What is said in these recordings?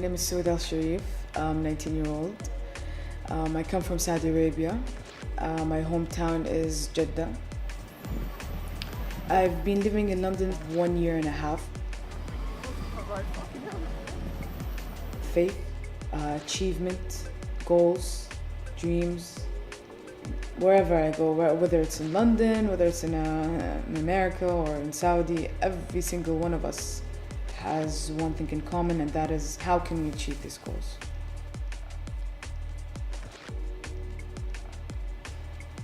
name is Souhoud Al Sharif. I'm 19-year-old. I come from Saudi Arabia. My hometown is Jeddah. I've been living in London 1 year and a half. Faith, achievement, goals, dreams. Wherever I go, whether it's in London, whether it's in America or in Saudi, every single one of us has one thing in common, and that is how can we achieve these goals.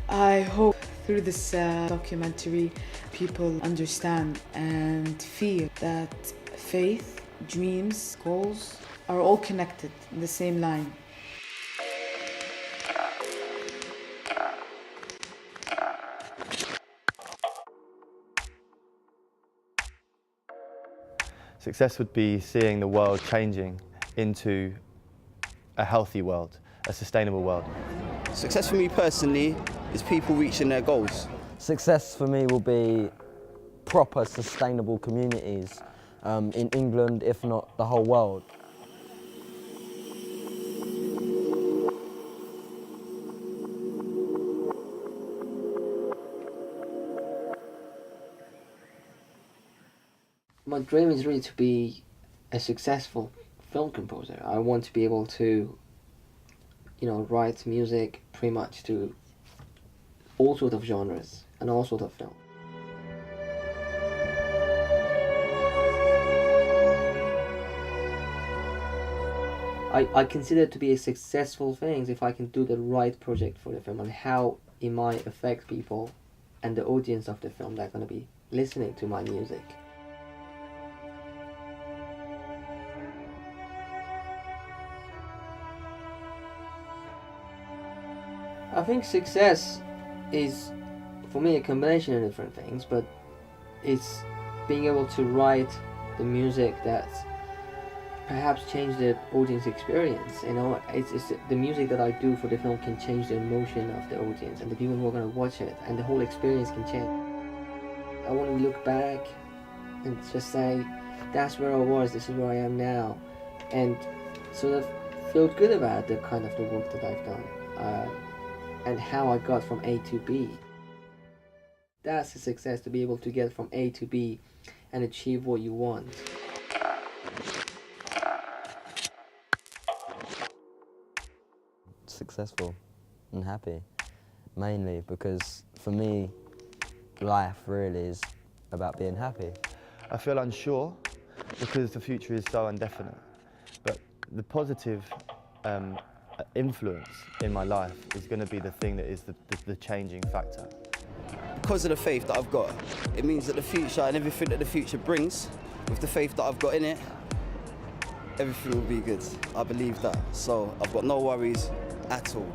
I hope through this documentary people understand and feel that faith, dreams, goals are all connected in the same line. Success would be seeing the world changing into a healthy world, a sustainable world. Success for me personally is people reaching their goals. Success for me will be proper sustainable communities in England, if not the whole world. My dream is really to be a successful film composer. I want to be able to, write music pretty much to all sorts of genres and all sorts of film. I consider it to be a successful thing if I can do the right project for the film and how it might affect people and the audience of the film that are going to be listening to my music. I think success is, for me, a combination of different things, but it's being able to write the music that perhaps change the audience experience. It's the music that I do for the film can change the emotion of the audience and the people who are going to watch it, and the whole experience can change. I want to look back and just say, that's where I was, this is where I am now, and sort of feel good about the kind of the work that I've done. And how I got from A to B. That's a success, to be able to get from A to B and achieve what you want. Successful and happy, mainly because for me, life really is about being happy. I feel unsure because the future is so indefinite, but the positive influence in my life is going to be the thing that is the changing factor. Because of the faith that I've got, it means that the future and everything that the future brings, with the faith that I've got in it, everything will be good. I believe that. So I've got no worries at all.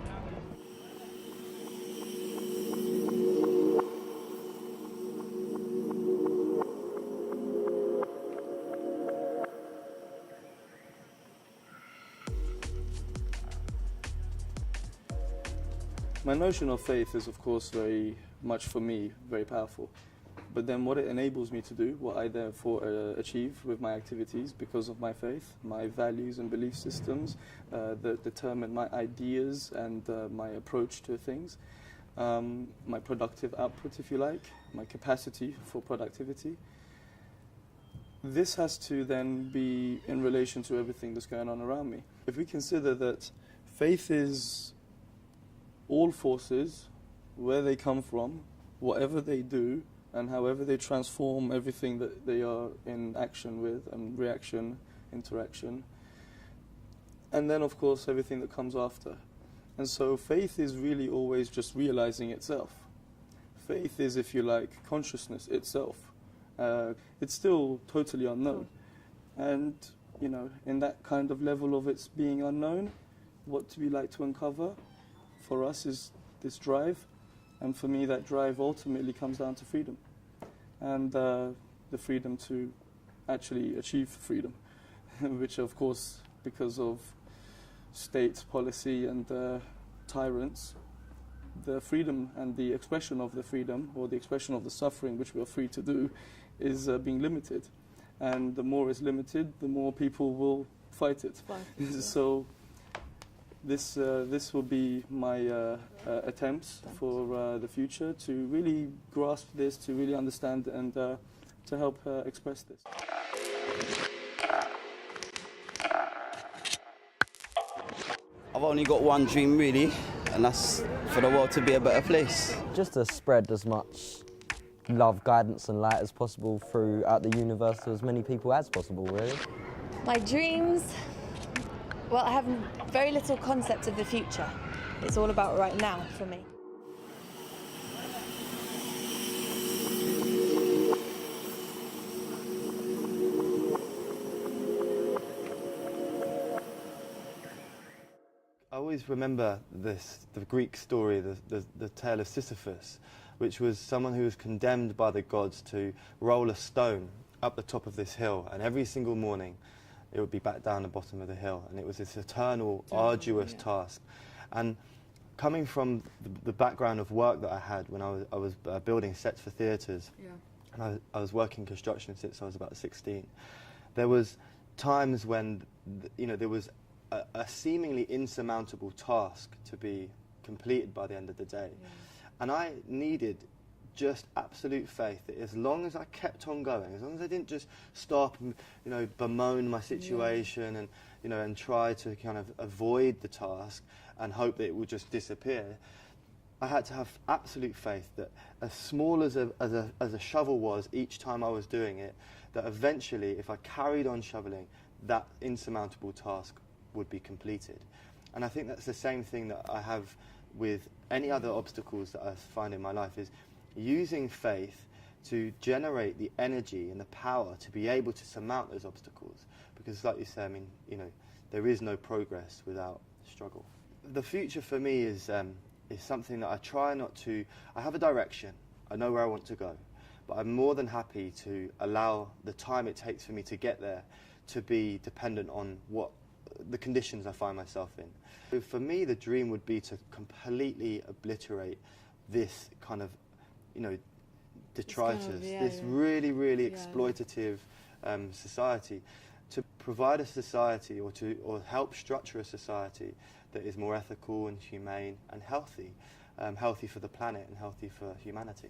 My notion of faith is, of course, very much for me, very powerful. But then what it enables me to do, what I therefore achieve with my activities because of my faith, my values and belief systems that determine my ideas and my approach to things, my productive output, if you like, my capacity for productivity. This has to then be in relation to everything that's going on around me. If we consider that faith is all forces, where they come from, whatever they do, and however they transform everything that they are in action with, and reaction, interaction, and then of course everything that comes after. And so faith is really always just realizing itself. Faith is, if you like, consciousness itself. It's still totally unknown. And, in that kind of level of its being unknown, what do we like to uncover? For us is this drive, and for me that drive ultimately comes down to freedom, and the freedom to actually achieve freedom, which of course, because of state policy and tyrants, the freedom and the expression of the freedom, or the expression of the suffering which we are free to do, is being limited. And the more it's limited, the more people will fight it. So this will be my attempts for the future to really grasp this, to really understand, and to help express this. I've only got one dream really, and that's for the world to be a better place. Just to spread as much love, guidance and light as possible throughout the universe to as many people as possible, really. My dreams, well, I have very little concept of the future. It's all about right now for me. I always remember the Greek story, the tale of Sisyphus, which was someone who was condemned by the gods to roll a stone up the top of this hill, and every single morning it would be back down the bottom of the hill, and it was this eternal, arduous task. And coming from the background of work that I had when I was building sets for theatres, and I was working construction since I was about 16, there was times when there was a seemingly insurmountable task to be completed by the end of the day. And I needed just absolute faith that as long as I kept on going, as long as I didn't just stop and bemoan my situation and try to kind of avoid the task and hope that it would just disappear, I had to have absolute faith that as small as a shovel was each time I was doing it, that eventually if I carried on shoveling, that insurmountable task would be completed. And I think that's the same thing that I have with any other obstacles that I find in my life, is using faith to generate the energy and the power to be able to surmount those obstacles. Because like you say, there is no progress without struggle. The future for me is something that I try not to, I have a direction, I know where I want to go, but I'm more than happy to allow the time it takes for me to get there to be dependent on what the conditions I find myself in. So for me, the dream would be to completely obliterate this kind of, detritus, this really, really exploitative society, to provide a society or help structure a society that is more ethical and humane and healthy, healthy for the planet and healthy for humanity.